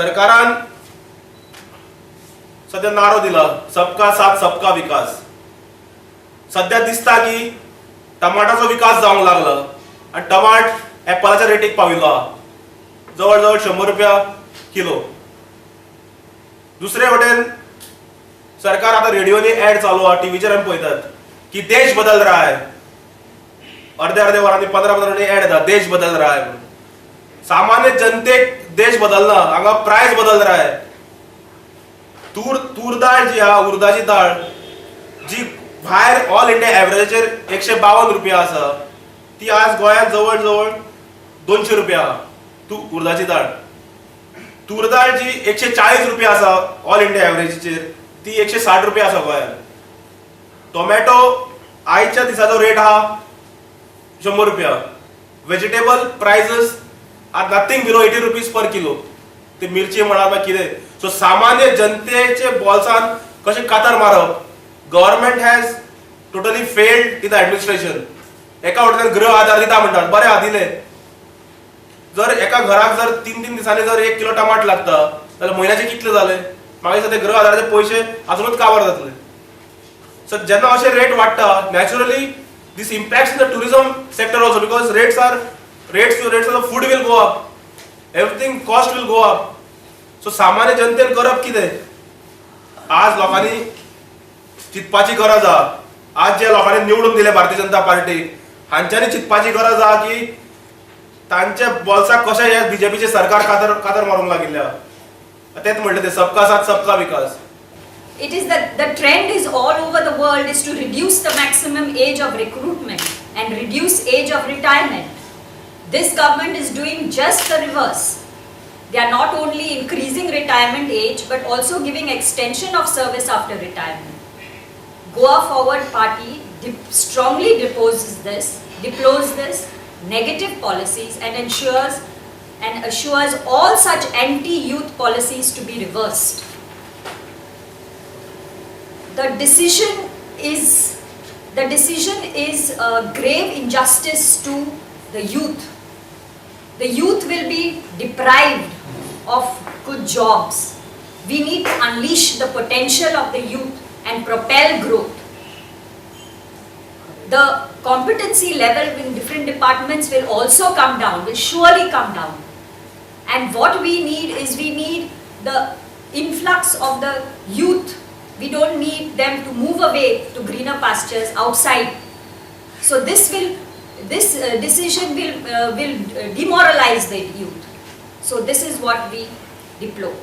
सरकारान सध्या नारो दिला सबका साथ सबका विकास. सध्या दिसता की टमाटाचो विकास जावंक लागला आणि टमाट ऍपलाच्या रेटीक पाविल्लो आहा जवळ 100 रुपया किलो. दुसरे वटेन सरकार आता रेडिओनी ऍड चालू आहा, टीव्हीचेर आमी पळयतात की देश बदल रहा है. अर्धे वरांनी 15 मिनिटांनी ऍड येता देश बदल रहा है. सामान्य जनतेक देश बदलना, हांगा प्राइस बदल रहा है. तूर दाळ जी आहा, उर्दाची दाळ जी भायर ऑल इंडिया एव्हरेजचेर 152 रुपया आसा ती आज गोंयांत जवळ 200 रुपया आहा उर्दाची दाळ. तूर दाळ जी 140 रुपया आसा ऑल इंडिया एव्हरेजचेर ती 160 रुपया आसा गोंयांत. टोमॅटो आयच्या दिसाचो रेट आहा 100 रुपया. Vegetable prices are nothing below 80 rupees per kilo. ते मिरची म्हणा वा कितें. सो सामान्य जनतेचे बोल्सान कशें कातर मारप. Government has totally failed in the administration. एका वटेन गृह आधार दिता म्हणटात, बरें आहा दिले. जर एका घराक जर 3 दिसांनी जर 1 किलो टमाट लागता जाल्यार म्हयन्याचे कितले जाले. मागीर ते गृह आधाराचे पयशे अजूनच काबार जातले. सो जेन्ना अशे रेट वाडटा naturally this impacts in the tourism sector also because rates of the food will go up, everything cost will go up. So सामान्य जनतेन करप कितें. आज लोकांनी चिंतपाची गरज आहा. आज जे लोकांनी निवडून दिले भारतीय जनता पार्टीक हांच्यांनी चिंतपाची गरज आहा की तांच्या बोल्साक कशें हे बीजेपीचे सरकार कातर मारूंक लागिल्ले आहा. तेच म्हणले ते सबका साथ सबका विकास. It is that the trend is all over the world is to reduce the maximum age of recruitment and reduce age of retirement. This government is doing just the reverse. They are not only increasing retirement age but also giving extension of service after retirement. Goa Forward Party strongly deplores this negative policies and assures all such anti-youth policies to be reversed. The decision is a grave injustice to the youth. The youth will be deprived of good jobs. We need to unleash the potential of the youth and propel growth. The competency level in different departments will also come down, will surely come down. And what we need the influx of the youth. We don't need them to move away to greener pastures outside. So this decision will demoralize the youth. So this is what we deplore.